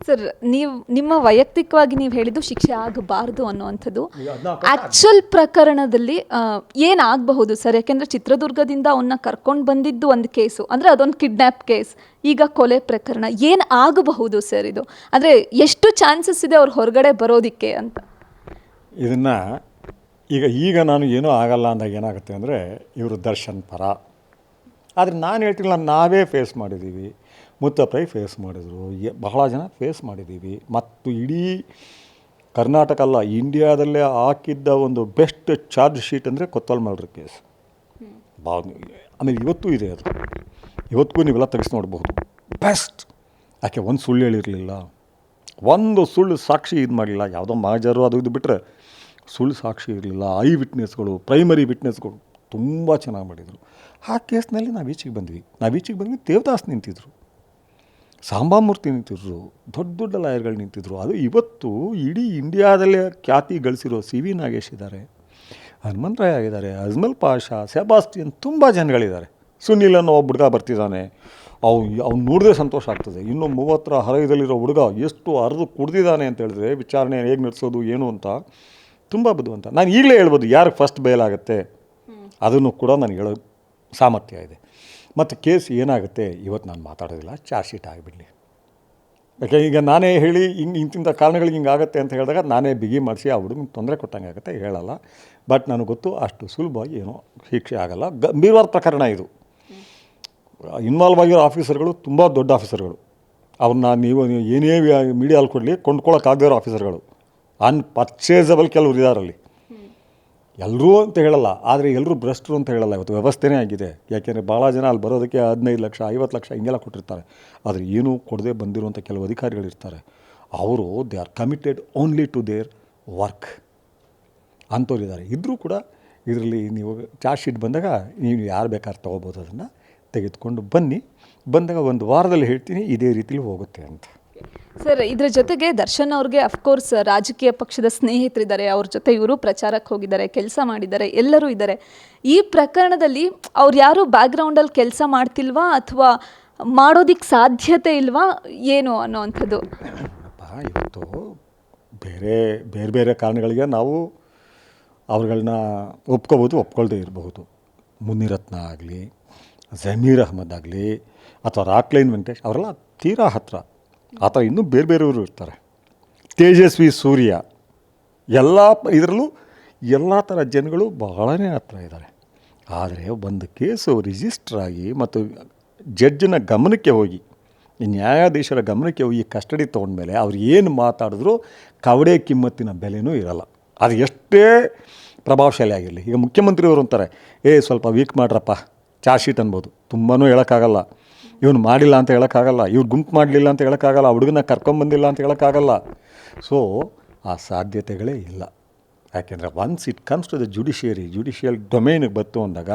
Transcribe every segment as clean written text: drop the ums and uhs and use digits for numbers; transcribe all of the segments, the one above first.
Sir, ನಿಮ್ಮ ವೈಯಕ್ತಿಕವಾಗಿ ನೀವು ಹೇಳಿದ್ದು ಶಿಕ್ಷೆ ಆಗಬಾರ್ದು ಅನ್ನುವಂಥದ್ದು. ಆ್ಯಕ್ಚುಲ್ ಪ್ರಕರಣದಲ್ಲಿ ಏನಾಗಬಹುದು ಸರ್? ಯಾಕೆಂದರೆ ಚಿತ್ರದುರ್ಗದಿಂದ ಅವನ್ನ ಕರ್ಕೊಂಡು ಬಂದಿದ್ದು ಒಂದು ಕೇಸು, ಅಂದರೆ ಅದೊಂದು ಕಿಡ್ನ್ಯಾಪ್ ಕೇಸ್, ಈಗ ಕೊಲೆ ಪ್ರಕರಣ. ಏನು ಆಗಬಹುದು ಸರ್ ಇದು? ಅಂದರೆ ಎಷ್ಟು ಚಾನ್ಸಸ್ ಇದೆ ಅವ್ರು ಹೊರಗಡೆ ಬರೋದಕ್ಕೆ ಅಂತ? ಇದನ್ನು ಈಗ ನಾನು ಏನೂ ಆಗಲ್ಲ ಅಂದಾಗ ಏನಾಗುತ್ತೆ ಅಂದರೆ ಇವರು ದರ್ಶನ್ ಪರ. ಆದರೆ ನಾನು ಹೇಳ್ತಿಲ್ಲ, ನಾವೇ ಫೇಸ್ ಮಾಡಿದ್ದೀವಿ, ಮುತ್ತಪ್ಪ ಫೇಸ್ ಮಾಡಿದರು, ಬಹಳ ಜನ ಫೇಸ್ ಮಾಡಿದ್ದೀವಿ. ಮತ್ತು ಇಡೀ ಕರ್ನಾಟಕ ಅಲ್ಲ, ಇಂಡಿಯಾದಲ್ಲೇ ಹಾಕಿದ್ದ ಒಂದು ಬೆಸ್ಟ್ ಚಾರ್ಜ್ ಶೀಟ್ ಅಂದರೆ ಕೊತ್ತಲ್ ಮರ್ಡರ್ ಕೇಸ್. ಆಮೇಲೆ ಇವತ್ತೂ ಇದೆ ಅದು, ಇವತ್ತಿಗೂ ನೀವೆಲ್ಲ ತೆಗೆಸಿ ನೋಡ್ಬೋದು. ಬೆಸ್ಟ್. ಯಾಕೆ ಒಂದು ಸುಳ್ಳು ಹೇಳಿರಲಿಲ್ಲ, ಒಂದು ಸುಳ್ಳು ಸಾಕ್ಷಿ ಇದು ಮಾಡಲಿಲ್ಲ. ಯಾವುದೋ ಮಹಾಜರು ಅದು ಇದು ಬಿಟ್ಟರೆ ಸುಳ್ಳು ಸಾಕ್ಷಿ ಇರಲಿಲ್ಲ. ಐ ವಿಟ್ನೆಸ್ಗಳು, ಪ್ರೈಮರಿ ವಿಟ್ನೆಸ್ಗಳು ತುಂಬ ಚೆನ್ನಾಗಿ ಮಾಡಿದರು. ಆ ಕೇಸ್ನಲ್ಲಿ ನಾವು ಈಚೆಗೆ ಬಂದ್ವಿ. ದೇವದಾಸ್ ನಿಂತಿದ್ರು, ಸಾಂಬಾಮೂರ್ತಿ ನಿಂತಿದ್ರು, ದೊಡ್ಡ ದೊಡ್ಡ ಲಾಯರ್ಗಳು ನಿಂತಿದ್ರು. ಅದು ಇವತ್ತು ಇಡೀ ಇಂಡಿಯಾದಲ್ಲೇ ಖ್ಯಾತಿ ಗಳಿಸಿರೋ ಸಿ ವಿ ನಾಗೇಶ್ ಇದ್ದಾರೆ, ಹನುಮಂತರಾಯ ಆಗಿದ್ದಾರೆ, ಅಜ್ಮಲ್ ಪಾಷಾ, ಸೆಬಾಸ್ಟಿಯನ್, ತುಂಬ ಜನಗಳಿದ್ದಾರೆ. ಸುನಿಲ್ ಅನ್ನೋ ಒಬ್ಬ ಹುಡುಗ ಬರ್ತಿದ್ದಾನೆ, ಅವ್ನು ನೋಡಿದ್ರೆ ಸಂತೋಷ ಆಗ್ತದೆ. ಇನ್ನು 30ರ ಹರಯದಲ್ಲಿರೋ ಹುಡುಗ ಎಷ್ಟು ಅರ್ದು ಕುಡ್ದಿದ್ದಾನೆ ಅಂತ ಹೇಳಿದ್ರೆ ವಿಚಾರಣೆ ಹೇಗೆ ನಡೆಸೋದು ಏನು ಅಂತ ತುಂಬ ಬುದ್ಧಿವಂತ. ನಾನು ಈಗಲೇ ಹೇಳ್ಬೋದು ಯಾರಿಗೆ ಫಸ್ಟ್ ಬೇಲಾಗುತ್ತೆ, ಅದನ್ನು ಕೂಡ ನನಗೆ ಹೇಳೋ ಸಾಮರ್ಥ್ಯ ಇದೆ. ಮತ್ತು ಕೇಸ್ ಏನಾಗುತ್ತೆ ಇವತ್ತು ನಾನು ಮಾತಾಡೋದಿಲ್ಲ, ಚಾರ್ಜ್ ಶೀಟ್ ಆಗಿಬಿಡಲಿ. ಯಾಕೆ ಈಗ ನಾನೇ ಹೇಳಿ ಇಂತಿಂಥ ಕಾರಣಗಳಿಗೆ ಹಿಂಗಾಗುತ್ತೆ ಅಂತ ಹೇಳಿದಾಗ ನಾನೇ ಬಿಗಿ ಮಾಡಿಸಿ ಆ ಹುಡುಗನಿಗೆ ತೊಂದರೆ ಕೊಟ್ಟಂಗೆ ಆಗುತ್ತೆ, ಹೇಳಲ್ಲ. ಬಟ್ ನನಗೆ ಗೊತ್ತು ಅಷ್ಟು ಸುಲಭವಾಗಿ ಏನೋ ಶಿಕ್ಷೆ ಆಗಲ್ಲ. ಗಂಭೀರವಾದ ಪ್ರಕರಣ ಇದು. ಇನ್ವಾಲ್ವ್ ಆಗಿರೋ ಆಫೀಸರ್ಗಳು ತುಂಬ ದೊಡ್ಡ ಆಫೀಸರ್ಗಳು, ಅವ್ರನ್ನ ನೀವು ಏನೇ ಮೀಡಿಯಾಲ್ಲಿ ಕೊಡಲಿ ಕೊಂಡ್ಕೊಳ್ಳೋಕ್ಕಾಗದಿರೋ ಆಫೀಸರ್ಗಳು, ಅನ್ಪರ್ಚೇಸಬಲ್ ಕೆಲವರು ಇದ್ದಾರಲ್ಲಿ. ಎಲ್ಲರೂ ಅಂತ ಹೇಳಲ್ಲ, ಆದರೆ ಎಲ್ಲರೂ ಭ್ರಷ್ಟರು ಅಂತ ಹೇಳಲ್ಲ. ಇವತ್ತು ವ್ಯವಸ್ಥೆನೇ ಆಗಿದೆ. ಯಾಕೆಂದರೆ ಭಾಳ ಜನ ಅಲ್ಲಿ ಬರೋದಕ್ಕೆ 15 ಲಕ್ಷ 50 ಲಕ್ಷ ಹಿಂಗೆಲ್ಲ ಕೊಟ್ಟಿರ್ತಾರೆ. ಆದರೆ ಏನೂ ಕೊಡದೆ ಬಂದಿರುವಂಥ ಕೆಲವು ಅಧಿಕಾರಿಗಳಿರ್ತಾರೆ, ಅವರು they are committed only to their work ಅಂಥವ್ರಿದ್ದಾರೆ. ಇದ್ದರೂ ಕೂಡ ಇದರಲ್ಲಿ ನೀವು ಚಾರ್ಜ್ ಶೀಟ್ ಬಂದಾಗ ನೀವು ಯಾರು ಬೇಕಾದ್ರೆ ತೊಗೋಬೋದು, ಅದನ್ನು ತೆಗೆದುಕೊಂಡು ಬಂದಾಗ ಒಂದು ವಾರದಲ್ಲಿ ಹೇಳ್ತೀನಿ ಇದೇ ರೀತಿಲಿ ಹೋಗುತ್ತೆ ಅಂತ. ಸರ್, ಇದ್ರ ಜೊತೆಗೆ ದರ್ಶನ್ ಅವ್ರಿಗೆ ಅಫ್ಕೋರ್ಸ್ ರಾಜಕೀಯ ಪಕ್ಷದ ಸ್ನೇಹಿತರಿದ್ದಾರೆ, ಅವ್ರ ಜೊತೆ ಇವರು ಪ್ರಚಾರಕ್ಕೆ ಹೋಗಿದ್ದಾರೆ, ಕೆಲಸ ಮಾಡಿದ್ದಾರೆ, ಎಲ್ಲರೂ ಇದ್ದಾರೆ. ಈ ಪ್ರಕರಣದಲ್ಲಿ ಅವ್ರು ಯಾರು ಬ್ಯಾಕ್ಗ್ರೌಂಡಲ್ಲಿ ಕೆಲಸ ಮಾಡ್ತಿಲ್ವಾ ಅಥವಾ ಮಾಡೋದಕ್ಕೆ ಸಾಧ್ಯತೆ ಇಲ್ವಾ ಏನು ಅನ್ನೋವಂಥದ್ದು? ಇವತ್ತು ಬೇರೆ ಕಾರಣಗಳಿಗೆ ನಾವು ಅವ್ರುಗಳನ್ನ ಒಪ್ಕೋಬೋದು, ಒಪ್ಕೊಳ್ದೇ ಇರಬಹುದು. ಮುನಿರತ್ನ ಆಗಲಿ, ಜಮೀರ್ ಅಹ್ಮದ್ ಆಗಲಿ, ಅಥವಾ ರಾಕ್ಲೈನ್ ವೆಂಕಟೇಶ್, ಅವರೆಲ್ಲ ತೀರಾ ಹತ್ತಿರ. ಆ ಥರ ಇನ್ನೂ ಬೇರೆಯವರು ಇರ್ತಾರೆ. ತೇಜಸ್ವಿ ಸೂರ್ಯ, ಇದರಲ್ಲೂ ಎಲ್ಲ ಥರ ಜನಗಳು ಬಹಳನೇ ಹತ್ತಿರ ಇದ್ದಾರೆ. ಆದರೆ ಒಂದು ಕೇಸು ರಿಜಿಸ್ಟರ್ ಆಗಿ ಮತ್ತು ಜಡ್ಜಿನ ಗಮನಕ್ಕೆ ಹೋಗಿ, ನ್ಯಾಯಾಧೀಶರ ಗಮನಕ್ಕೆ ಹೋಗಿ ಕಸ್ಟಡಿ ತೊಗೊಂಡ್ಮೇಲೆ ಅವ್ರು ಏನು ಮಾತಾಡಿದ್ರು ಕವಡೆ ಕಿಮ್ಮತ್ತಿನ ಬೆಲೆನೂ ಇರಲ್ಲ. ಅದು ಎಷ್ಟೇ ಪ್ರಭಾವಶಾಲಿ ಆಗಿರಲಿ. ಈಗ ಮುಖ್ಯಮಂತ್ರಿಯವರು ಅಂತಾರೆ, ಸ್ವಲ್ಪ ವೀಕ್ ಮಾಡ್ರಪ್ಪ ಚಾರ್ಜ್ ಶೀಟ್ ಅನ್ಬೋದು. ತುಂಬಾ ಹೇಳೋಕ್ಕಾಗಲ್ಲ. ಇವನು ಮಾಡಿಲ್ಲ ಅಂತ ಹೇಳೋಕ್ಕಾಗಲ್ಲ, ಇವ್ರು ಗುಂಪು ಮಾಡಲಿಲ್ಲ ಅಂತ ಹೇಳೋಕ್ಕಾಗಲ್ಲ, ಹುಡುಗನ ಕರ್ಕೊಂಬಂದಿಲ್ಲ ಅಂತ ಹೇಳೋಕ್ಕಾಗಲ್ಲ. ಸೊ ಆ ಸಾಧ್ಯತೆಗಳೇ ಇಲ್ಲ. ಯಾಕೆಂದರೆ once it comes to the judicial ಡೊಮೇನಿಗೆ ಬಂತು ಅಂದಾಗ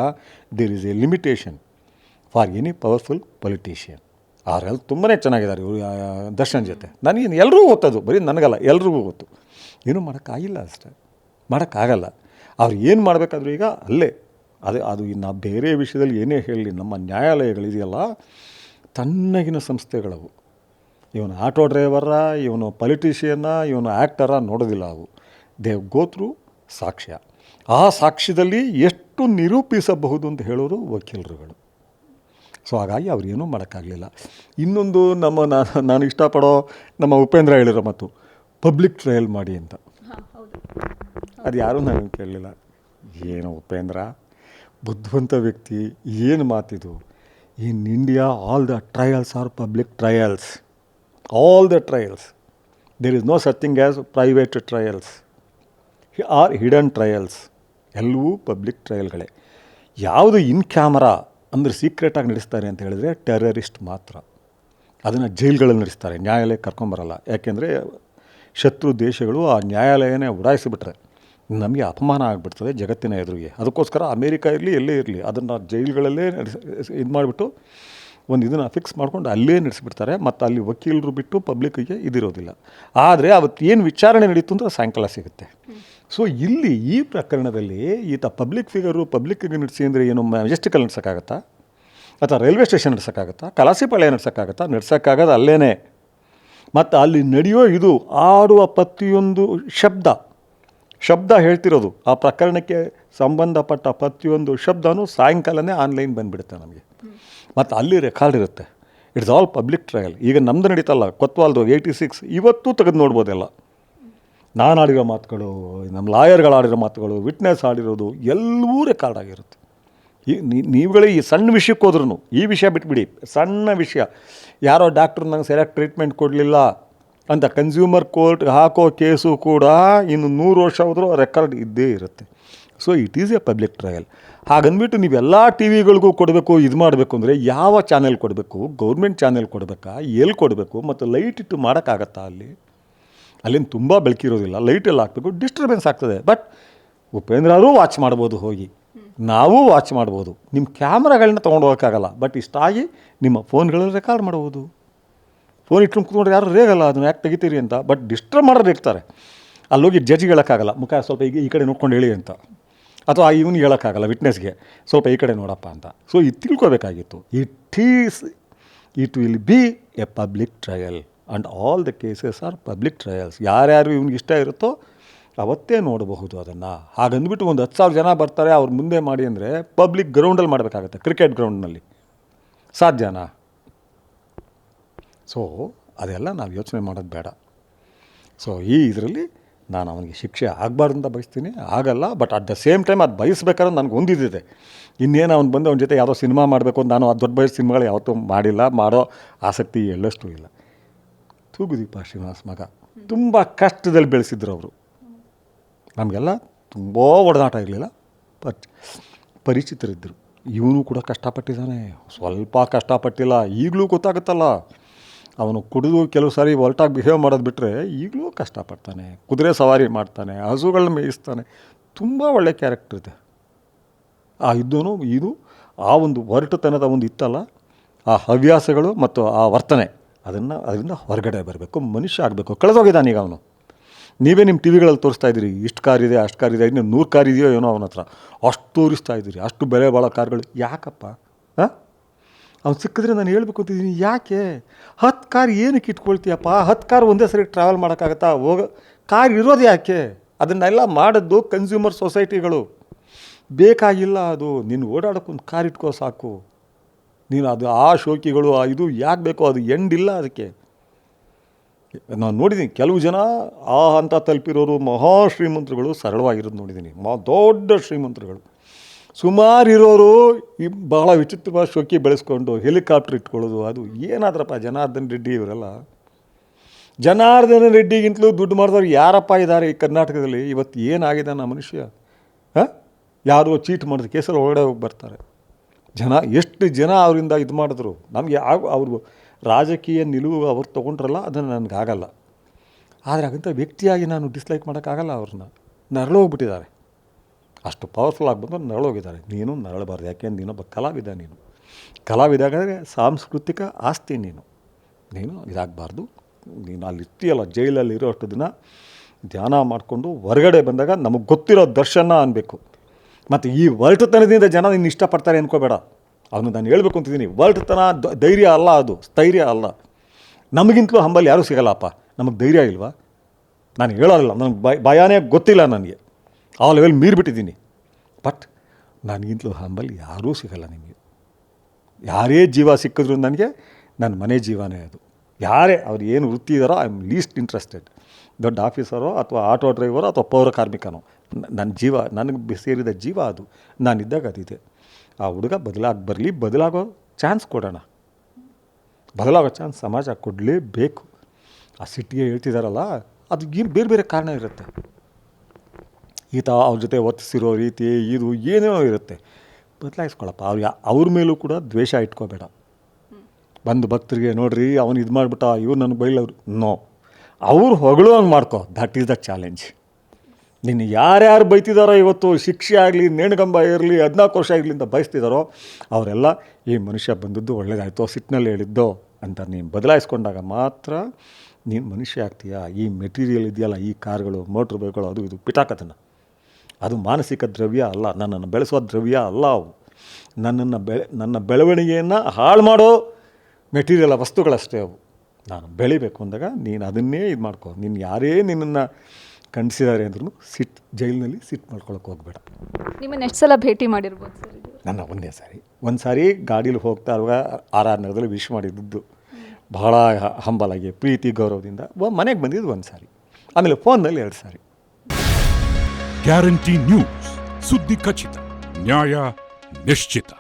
there is a limitation for any powerful politician. ಅವರೆಲ್ಲ ತುಂಬಾ ಚೆನ್ನಾಗಿದ್ದಾರೆ ಇವರು ದರ್ಶನ್ ಜೊತೆ. ನನಗೇನು ಎಲ್ರಿಗೂ ಗೊತ್ತದು, ಬರೀ ನನಗಲ್ಲ, ಎಲ್ರಿಗೂ ಗೊತ್ತು. ಏನೂ ಮಾಡೋಕ್ಕಾಗಿಲ್ಲ, ಅಷ್ಟೇ ಮಾಡೋಕ್ಕಾಗಲ್ಲ. ಅವ್ರು ಏನು ಮಾಡಬೇಕಾದ್ರೂ ಈಗ ಅಲ್ಲೇ ಅದು ನಾವು ಬೇರೆ ವಿಷಯದಲ್ಲಿ ಏನೇ ಹೇಳಲಿ, ನಮ್ಮ ನ್ಯಾಯಾಲಯಗಳಿದೆಯಲ್ಲ ತಣ್ಣಗಿನ ಸಂಸ್ಥೆಗಳವು. ಇವನು ಆಟೋ ಡ್ರೈವರ, ಇವನು ಪೊಲಿಟಿಷಿಯನ್ನ, ಇವನು ಆ್ಯಕ್ಟರ ನೋಡೋದಿಲ್ಲ. ಅವು ದೇವ್ ಗೋತ್ರು ಸಾಕ್ಷ್ಯ. ಆ ಸಾಕ್ಷ್ಯದಲ್ಲಿ ಎಷ್ಟು ನಿರೂಪಿಸಬಹುದು ಅಂತ ಹೇಳೋರು ವಕೀಲರುಗಳು. ಸೊ ಹಾಗಾಗಿ ಅವ್ರು ಏನೂ ಮಾಡೋಕ್ಕಾಗಲಿಲ್ಲ. ಇನ್ನೊಂದು ನಾನು ಇಷ್ಟಪಡೋ ನಮ್ಮ ಉಪೇಂದ್ರ ಹೇಳಿರೋ ಮತ್ತು ಪಬ್ಲಿಕ್ ಟ್ರಯಲ್ ಮಾಡಿ ಅಂತ. ಅದು ಯಾರೂ ನನಗೆ ಕೇಳಲಿಲ್ಲ. ಏನು ಉಪೇಂದ್ರ ಬುದ್ಧಿವಂತ ವ್ಯಕ್ತಿ, ಏನು ಮಾತಿದು. In India all the trials are public trials. All the trials. There is no such thing as private trials or hidden trials. ಎಲ್ಲವೂ ಪಬ್ಲಿಕ್ ಟ್ರಯಲ್ಗಳೇ. ಯಾವುದು ಇನ್ ಕ್ಯಾಮರಾ ಅಂದರೆ ಸೀಕ್ರೆಟಾಗಿ ನಡೆಸ್ತಾರೆ ಅಂತ ಹೇಳಿದ್ರೆ ಟೆರರಿಸ್ಟ್ ಮಾತ್ರ. ಅದನ್ನು ಜೈಲ್ಗಳಲ್ಲಿ ನಡೆಸ್ತಾರೆ, ನ್ಯಾಯಾಲಯಕ್ಕೆ ಕರ್ಕೊಂಬರಲ್ಲ. ಯಾಕೆಂದರೆ ಶತ್ರು ದೇಶಗಳು ಆ ನ್ಯಾಯಾಲಯನೇ ಉಡಾಯಿಸಿಬಿಟ್ರೆ ನಮಗೆ ಅಪಮಾನ ಆಗಿಬಿಡ್ತದೆ ಜಗತ್ತಿನ ಎದುರಿಗೆ. ಅದಕ್ಕೋಸ್ಕರ ಅಮೇರಿಕಾ ಇರಲಿ ಎಲ್ಲೇ ಇರಲಿ ಅದನ್ನು ಜೈಲುಗಳಲ್ಲೇ ಇದು ಮಾಡಿಬಿಟ್ಟು ಒಂದು ಇದನ್ನು ಫಿಕ್ಸ್ ಮಾಡ್ಕೊಂಡು ಅಲ್ಲೇ ನಡೆಸಿಬಿಡ್ತಾರೆ. ಮತ್ತು ಅಲ್ಲಿ ವಕೀಲರು ಬಿಟ್ಟು ಪಬ್ಲಿಕ್ಕಿಗೆ ಇದಿರೋದಿಲ್ಲ. ಆದರೆ ಅವತ್ತು ಏನು ವಿಚಾರಣೆ ನಡೀತು ಅಂದರೆ ಸಾಯಂಕಾಲ ಸಿಗುತ್ತೆ. ಸೊ ಇಲ್ಲಿ ಈ ಪ್ರಕರಣದಲ್ಲಿ ಈತ ಪಬ್ಲಿಕ್ ಫಿಗರು ಪಬ್ಲಿಕ್ಕಿಗೆ ನಡೆಸಿ ಅಂದರೆ ಏನು ಮೆಜೆಸ್ಟಿಕಲ್ಲಿ ನಡ್ಸೋಕ್ಕಾಗತ್ತಾ, ಅಥವಾ ರೈಲ್ವೆ ಸ್ಟೇಷನ್ ನಡ್ಸೋಕ್ಕಾಗತ್ತಾ, ಕಲಾಸಿಪಾಳ್ಯ ನಡ್ಸೋಕ್ಕಾಗತ್ತಾ? ನಡ್ಸೋಕ್ಕಾಗೋದು ಅಲ್ಲೇ. ಮತ್ತು ಅಲ್ಲಿ ನಡೆಯೋ ಇದು ಆಡುವ ಪ್ರತಿಯೊಂದು ಶಬ್ದ ಹೇಳ್ತಿರೋದು ಆ ಪ್ರಕರಣಕ್ಕೆ ಸಂಬಂಧಪಟ್ಟ ಪ್ರತಿಯೊಂದು ಶಬ್ದನೂ ಸಾಯಂಕಾಲನೇ ಆನ್ಲೈನ್ ಬಂದುಬಿಡುತ್ತೆ ನಮಗೆ. ಮತ್ತು ಅಲ್ಲಿ ರೆಕಾರ್ಡ್ ಇರುತ್ತೆ. It's all public trial. ಈಗ ನಮ್ಮದು ನಡೀತಲ್ಲ ಕೊತ್ವಾಲ್ದು 86 ಇವತ್ತು ತೆಗೆದು ನೋಡ್ಬೋದೆಲ್ಲ. ನಾನು ಆಡಿರೋ ಮಾತುಗಳು, ನಮ್ಮ ಲಾಯರ್ಗಳು ಆಡಿರೋ ಮಾತುಗಳು, ವಿಟ್ನೆಸ್ ಆಡಿರೋದು ಎಲ್ಲವೂ ರೆಕಾರ್ಡ್ ಆಗಿರುತ್ತೆ. ನೀವುಗಳೇ ಈ ಸಣ್ಣ ವಿಷಯಕ್ಕೆ ಹೋದ್ರೂ, ಈ ವಿಷಯ ಬಿಟ್ಬಿಡಿ, ಸಣ್ಣ ವಿಷಯ, ಯಾರೋ ಡಾಕ್ಟ್ರು ನಂಗೆ ಸರಿಯಾಗಿ ಟ್ರೀಟ್ಮೆಂಟ್ ಕೊಡಲಿಲ್ಲ ಅಂತ ಕನ್ಸ್ಯೂಮರ್ ಕೋರ್ಟ್ಗೆ ಹಾಕೋ ಕೇಸು ಕೂಡ ಇನ್ನು 100 ವರ್ಷ ಹೋದರೂ ರೆಕಾರ್ಡ್ ಇದ್ದೇ ಇರುತ್ತೆ. So it is a public trial. ಹಾಗಂದ್ಬಿಟ್ಟು ನೀವೆಲ್ಲ ಟಿ ವಿಗಳಿಗೂ ಕೊಡಬೇಕು, ಇದು ಮಾಡಬೇಕು ಅಂದರೆ ಯಾವ ಚಾನೆಲ್ ಕೊಡಬೇಕು? ಗೌರ್ಮೆಂಟ್ ಚಾನೆಲ್ ಕೊಡಬೇಕಾ? ಎಲ್ಲಿ ಕೊಡಬೇಕು? ಮತ್ತು ಲೈಟ್ ಇಟ್ಟು ಮಾಡೋಕ್ಕಾಗತ್ತಾ? ಅಲ್ಲಿಂದ ತುಂಬ ಬೆಳಕಿರೋದಿಲ್ಲ, ಲೈಟೆಲ್ಲ ಹಾಕಬೇಕು, ಡಿಸ್ಟರ್ಬೆನ್ಸ್ ಆಗ್ತದೆ. ಬಟ್ ಉಪೇಂದ್ರರೂ ವಾಚ್ ಮಾಡ್ಬೋದು, ಹೋಗಿ ನಾವು ವಾಚ್ ಮಾಡ್ಬೋದು. ನಿಮ್ಮ ಕ್ಯಾಮ್ರಾಗಳನ್ನ ತೊಗೊಂಡು ಹೋಗೋಕ್ಕಾಗಲ್ಲ, ಬಟ್ ಇಷ್ಟಾಗಿ ನಿಮ್ಮ ಫೋನ್ಗಳಲ್ಲಿ ರೆಕಾರ್ಡ್ ಮಾಡ್ಬೋದು. ಫೋನ್ ಇಟ್ಕೊಂಡು ಕೂತ್ಕೊಂಡ್ರೆ ಯಾರು ರೇಗಲ್ಲ ಅದನ್ನು ಯಾಕೆ ತೆಗಿತೀರಿ ಅಂತ. ಬಟ್ ಡಿಸ್ಟರ್ಬ್ ಮಾಡೋರು ರೇಗ್ತಾರೆ. ಅಲ್ಲೋಗಿ ಜಡ್ಜ್ಗೆ ಹೇಳೋಕ್ಕಾಗಲ್ಲ, ಮುಖ ಸ್ವಲ್ಪ ಈ ಕಡೆ ನೋಡ್ಕೊಂಡು ಹೇಳಿ ಅಂತ, ಅಥವಾ ಇವನಿಗೆ ಹೇಳೋಕ್ಕಾಗಲ್ಲ ವಿಟ್ನೆಸ್ಗೆ ಸ್ವಲ್ಪ ಈ ಕಡೆ ನೋಡಪ್ಪ ಅಂತ. ಸೊ ಇದು ತಿಳ್ಕೊಬೇಕಾಗಿತ್ತು. It will be a public trial and all the cases are public trials. ಯಾರ್ಯಾರು ಇವ್ನಿಗೆ ಇಷ್ಟ ಇರುತ್ತೋ ಅವತ್ತೇ ನೋಡಬಹುದು ಅದನ್ನು. ಹಾಗಂದ್ಬಿಟ್ಟು ಒಂದು 10,000 ಜನ ಬರ್ತಾರೆ ಅವ್ರ ಮುಂದೆ ಮಾಡಿ ಅಂದರೆ ಪಬ್ಲಿಕ್ ಗ್ರೌಂಡಲ್ಲಿ ಮಾಡಬೇಕಾಗತ್ತೆ, ಕ್ರಿಕೆಟ್ ಗ್ರೌಂಡ್ನಲ್ಲಿ ಸಾಧ್ಯನಾ? ಸೊ ಅದೆಲ್ಲ ನಾವು ಯೋಚನೆ ಮಾಡೋದು ಬೇಡ. ಸೊ ಈ ಇದರಲ್ಲಿ ನಾನು ಅವನಿಗೆ ಶಿಕ್ಷೆ ಆಗಬಾರ್ದು ಅಂತ ಬಯಸ್ತೀನಿ, ಆಗಲ್ಲ. But at the same time ಅದು ಬಯಸ್ಬೇಕಾದ್ರೆ ನನಗೆ ಒಂದಿದೆ, ಇನ್ನೇನು ಅವ್ನು ಬಂದು ಅವನ ಜೊತೆ ಯಾವುದೋ ಸಿನಿಮಾ ಮಾಡಬೇಕು ಅಂತ ನಾನು ಆ ದೊಡ್ಡ ಬಯಸ್ಸು ಸಿನಿಮಾಗಳು ಯಾವತ್ತೂ ಮಾಡಿಲ್ಲ, ಮಾಡೋ ಆಸಕ್ತಿ ಎಳ್ಳಷ್ಟು ಇಲ್ಲ. ತೂಗುದೀಪ ಶ್ರೀನಿವಾಸ್ ಮಗ ತುಂಬ ಕಷ್ಟದಲ್ಲಿ ಬೆಳೆಸಿದ್ರು ಅವರು. ನಮಗೆಲ್ಲ ತುಂಬ ಒಡನಾಟ ಇರಲಿಲ್ಲ, ಪರಿಚಿತರಿದ್ದರು. ಇವನು ಕೂಡ ಕಷ್ಟಪಟ್ಟಿದ್ದಾನೆ, ಸ್ವಲ್ಪ ಕಷ್ಟಪಟ್ಟಿಲ್ಲ. ಈಗಲೂ ಗೊತ್ತಾಗುತ್ತಲ್ಲ, ಅವನು ಕುಡಿದು ಕೆಲವು ಸಾರಿ ಒಲ್ಟಾಗಿ ಬಿಹೇವ್ ಮಾಡೋದು ಬಿಟ್ಟರೆ ಈಗಲೂ ಕಷ್ಟಪಡ್ತಾನೆ, ಕುದುರೆ ಸವಾರಿ ಮಾಡ್ತಾನೆ, ಹಸುಗಳನ್ನ ಮೇಯಿಸ್ತಾನೆ. ತುಂಬ ಒಳ್ಳೆ ಕ್ಯಾರೆಕ್ಟರ್ ಇದೆ ಆ ಇದ್ದೋನು. ಇದು ಆ ಒಂದು ಹೊರಟುತನದ ಒಂದು ಇತ್ತಲ್ಲ, ಆ ಹವ್ಯಾಸಗಳು ಮತ್ತು ಆ ವರ್ತನೆ, ಅದರಿಂದ ಹೊರಗಡೆ ಬರಬೇಕು, ಮನುಷ್ಯ ಆಗಬೇಕು. ಕಳೆದೋಗಿದ್ದಾನೆ ಈಗ ಅವನು. ನೀವೇ ನಿಮ್ಮ ಟಿ ವಿಗಳಲ್ಲಿ ತೋರಿಸ್ತಾ ಇದ್ದೀರಿ, ಇಷ್ಟು ಕಾರಿದೆ, ಅಷ್ಟು ಕಾರಿದೆ, ಇನ್ನು 100 ಕಾರ್ ಇದೆಯೋ ಏನೋ ಅವನ ಹತ್ರ, ಅಷ್ಟು ತೋರಿಸ್ತಾ ಇದ್ದೀರಿ, ಅಷ್ಟು ಬೆಲೆ ಬಾಳೋ ಕಾರ್ಗಳು. ಯಾಕಪ್ಪ? ಹಾಂ, ಅವ್ನು ಸಿಕ್ಕಿದ್ರೆ ನಾನು ಹೇಳ್ಬೇಕು ಅಂತಿದ್ದೀನಿ, ಯಾಕೆ 10 ಕಾರ್ ಏನಕ್ಕೆ ಇಟ್ಕೊಳ್ತೀಯಪ್ಪ? 10 ಕಾರ್ ಒಂದೇ ಸರಿ ಟ್ರಾವೆಲ್ ಮಾಡೋಕ್ಕಾಗತ್ತಾ? ಕಾರ್ ಇರೋದು ಯಾಕೆ? ಅದನ್ನೆಲ್ಲ ಮಾಡಿದ್ದು ಕನ್ಸ್ಯೂಮರ್ ಸೊಸೈಟಿಗಳು. ಬೇಕಾಗಿಲ್ಲ ಅದು. ನೀನು ಓಡಾಡೋಕ್ಕೊಂದು ಕಾರ್ ಇಟ್ಕೋ ಸಾಕು. ನೀನು ಅದು ಆ ಶೋಕಿಗಳು ಇದು ಯಾಕೆ ಬೇಕೋ? ಅದು ಎಂಡಿಲ್ಲ ಅದಕ್ಕೆ. ನಾನು ನೋಡಿದ್ದೀನಿ ಕೆಲವು ಜನ ಆ ಹಂತ ತಲುಪಿರೋರು ಮಹಾ ಶ್ರೀಮಂತರುಗಳು ಸರಳವಾಗಿರೋದು ನೋಡಿದ್ದೀನಿ. ದೊಡ್ಡ ಶ್ರೀಮಂತರುಗಳು ಸುಮಾರು ಇರೋರು ಈ ಭಾಳ ವಿಚಿತ್ರವಾದ ಶೋಕಿ ಬೆಳೆಸ್ಕೊಂಡು ಹೆಲಿಕಾಪ್ಟರ್ ಇಟ್ಕೊಳ್ಳೋದು. ಅದು ಏನಾದ್ರಪ್ಪ ಜನಾರ್ದನ್ ರೆಡ್ಡಿ ಇವರೆಲ್ಲ. ಜನಾರ್ದನ ರೆಡ್ಡಿಗಿಂತಲೂ ದುಡ್ಡು ಮಾಡಿದವ್ರು ಯಾರಪ್ಪ ಇದ್ದಾರೆ ಈ ಕರ್ನಾಟಕದಲ್ಲಿ? ಇವತ್ತು ಏನಾಗಿದೆ ನಾ ಮನುಷ್ಯ? ಹಾಂ, ಯಾರೋ ಚೀಟ್ ಮಾಡಿದ ಕೇಸಲ್ಲಿ ಒಳಗಡೆ ಹೋಗಿ ಬರ್ತಾರೆ ಜನ. ಎಷ್ಟು ಜನ ಅವರಿಂದ ಇದು ಮಾಡಿದ್ರು. ನಮಗೆ ಅವರು ರಾಜಕೀಯ ನಿಲುವು ಅವ್ರು ತೊಗೊಂಡ್ರಲ್ಲ, ಅದನ್ನು ನನಗಾಗಲ್ಲ. ಆದರೆ ಹಾಗಂತ ವ್ಯಕ್ತಿಯಾಗಿ ನಾನು ಡಿಸ್ಲೈಕ್ ಮಾಡೋಕ್ಕಾಗಲ್ಲ. ಅವ್ರನ್ನ ನರಳೋಗ್ಬಿಟ್ಟಿದ್ದಾರೆ, ಅಷ್ಟು ಪವರ್ಫುಲ್ ಆಗಿ ಬಂದು ನರಳೋಗಿದ್ದಾರೆ. ನೀನು ನರಳಬಾರ್ದು, ಯಾಕೆಂದ್ರೆ ನೀನೊಬ್ಬ ಕಲಾವಿದ. ನೀನು ಕಲಾವಿದಾಗಂದರೆ ಸಾಂಸ್ಕೃತಿಕ ಆಸ್ತಿ. ನೀನು ಇದಾಗಬಾರ್ದು. ನೀನು ಅಲ್ಲಿ ಇರ್ತೀಯಲ್ಲ, ಜೈಲಲ್ಲಿ ಇರೋ ಅಷ್ಟು ದಿನ ಧ್ಯಾನ ಮಾಡಿಕೊಂಡು ಹೊರಗಡೆ ಬಂದಾಗ ನಮಗೆ ಗೊತ್ತಿರೋ ದರ್ಶನ ಅನ್ಬೇಕು. ಮತ್ತು ಈ ಒರಟುತನದಿಂದ ಜನ ನಿನ್ನ ಇಷ್ಟಪಡ್ತಾರೆ ಅಂದ್ಕೋಬೇಡ. ಅವನು ನಾನು ಹೇಳ್ಬೇಕು ಅಂತಿದ್ದೀನಿ, ಒರಟುತನ ಧೈರ್ಯ ಅಲ್ಲ, ಅದು ಸ್ಥೈರ್ಯ ಅಲ್ಲ. ನಮಗಿಂತಲೂ ಹಂಬಲ್ ಯಾರೂ ಸಿಗಲ್ಲಪ್ಪ. ನಮಗೆ ಧೈರ್ಯ ಇಲ್ವಾ? ನಾನು ಹೇಳೋದಿಲ್ಲ, ನನಗೆ ಭಯನೇ ಗೊತ್ತಿಲ್ಲ, ನನಗೆ ಆ ಲೆವೆಲ್ ಮೀರಿಬಿಟ್ಟಿದ್ದೀನಿ. ಬಟ್ ನನಗಿಂತಲೂ ಹಂಬಲ್ ಯಾರೂ ಸಿಗಲ್ಲ ನಿಮಗೆ. ಯಾರೇ ಜೀವ ಸಿಕ್ಕಿದ್ರು ನನಗೆ ನನ್ನ ಮನೆ ಜೀವನೇ ಅದು. ಯಾರೇ ಅವ್ರು ಏನು ವೃತ್ತಿ ಇದ್ದಾರೋ ಐ ಆಮ್ ಲೀಸ್ಟ್ ಇಂಟ್ರೆಸ್ಟೆಡ್. ದೊಡ್ಡ ಆಫೀಸರೋ ಅಥವಾ ಆಟೋ ಡ್ರೈವರೋ ಅಥವಾ ಪೌರ ಕಾರ್ಮಿಕನೋ, ನನ್ನ ಜೀವ, ನನಗೆ ಸೇರಿದ ಜೀವ ಅದು. ನಾನಿದ್ದಾಗ ಅದಿದೆ. ಆ ಹುಡುಗ ಬದಲಾಗೋ ಚಾನ್ಸ್ ಕೊಡೋಣ. ಬದಲಾಗೋ ಚಾನ್ಸ್ ಸಮಾಜ ಕೊಡಲೇಬೇಕು. ಆ ಸಿಟಿಗೆ ಹೇಳ್ತಿದ್ದಾರಲ್ಲ, ಅದು ಬೇರೆ ಬೇರೆ ಕಾರಣ ಇರುತ್ತೆ. ಈತ ಅವ್ರ ಜೊತೆ ವರ್ತಿಸಿರೋ ರೀತಿ ಇದು ಏನೇನೋ ಇರುತ್ತೆ. ಬದಲಾಯಿಸ್ಕೊಳಪ್ಪ. ಅವ್ರ ಮೇಲೂ ಕೂಡ ದ್ವೇಷ ಇಟ್ಕೋಬೇಡ. ಬಂದು ಭಕ್ತರಿಗೆ ನೋಡ್ರಿ ಅವನು ಇದು ಮಾಡಿಬಿಟ್ಟ, ಇವ್ರು ನನಗೆ ಬೈಲವ್ರು. ನೋ, ಅವ್ರು ಹೊಗಳು ಹಂಗೆ ಮಾಡ್ಕೋ. That is the challenge. ನಿನ್ನ ಯಾರ್ಯಾರು ಬೈತಿದ್ದಾರೋ ಇವತ್ತು, ಶಿಕ್ಷೆ ಆಗಲಿ, ನೇಣುಗಂಬ ಇರಲಿ, 14 ವರ್ಷ ಆಗಲಿ ಅಂತ ಬಯಸ್ತಿದ್ದಾರೋ ಅವರೆಲ್ಲ ಈ ಮನುಷ್ಯ ಬಂದದ್ದು ಒಳ್ಳೇದಾಯಿತು, ಸಿಟ್ಟಿನಲ್ಲಿ ಹೇಳಿದ್ದೋ ಅಂತ ನೀನು ಬದಲಾಯಿಸ್ಕೊಂಡಾಗ ಮಾತ್ರ ನೀನು ಮನುಷ್ಯ ಆಗ್ತೀಯಾ. ಈ ಮೆಟೀರಿಯಲ್ ಇದೆಯಲ್ಲ, ಈ ಕಾರ್ಗಳು, ಮೋಟ್ರ್ ಬೈಕ್ಗಳು, ಅದು ಇದು ಪಿಟಾಕತನ. ಅದು ಮಾನಸಿಕ ದ್ರವ್ಯ ಅಲ್ಲ, ನನ್ನನ್ನು ಬೆಳೆಸುವ ದ್ರವ್ಯ ಅಲ್ಲ. ಅವು ನನ್ನ ಬೆಳವಣಿಗೆಯನ್ನು ಹಾಳು ಮಾಡೋ ಮೆಟೀರಿಯಲ್ ವಸ್ತುಗಳಷ್ಟೇ ಅವು. ನಾನು ಬೆಳಿಬೇಕು ಅಂದಾಗ ನೀನು ಅದನ್ನೇ ಇದು ಮಾಡ್ಕೊ. ನೀನು ಯಾರೇ ನಿನ್ನನ್ನು ಖಂಡಿಸಿದ್ದಾರೆ ಅಂದ್ರೂ ಜೈಲಿನಲ್ಲಿ ಸಿಟ್ಟು ಮಾಡ್ಕೊಳಕ್ಕೆ ಹೋಗಬೇಡ. ನಿಮ್ಮನ್ನು ಎಷ್ಟು ಸಲ ಭೇಟಿ ಮಾಡಿರ್ಬೋದು ಸರ್ ಇದು? ನನ್ನ ಒಂದು ಸಾರಿ ಗಾಡೀಲಿ ಹೋಗ್ತಾ ಇರುವಾಗ ಆರ್ ನಗರದಲ್ಲಿ ವಿಶ್ ಮಾಡಿದ್ದು ಬಹಳ ಹಂಬಲಾಗಿ ಪ್ರೀತಿ ಗೌರವದಿಂದ ಮನೆಗೆ ಬಂದಿದ್ದು ಒಂದು ಸಾರಿ, ಆಮೇಲೆ ಫೋನ್ನಲ್ಲಿ 2 ಸಾರಿ. ಗ್ಯಾರಂಟಿ ನ್ಯೂಸ್, ಸುದ್ದಿ ಖಚಿತ, ನ್ಯಾಯ ನಿಶ್ಚಿತ.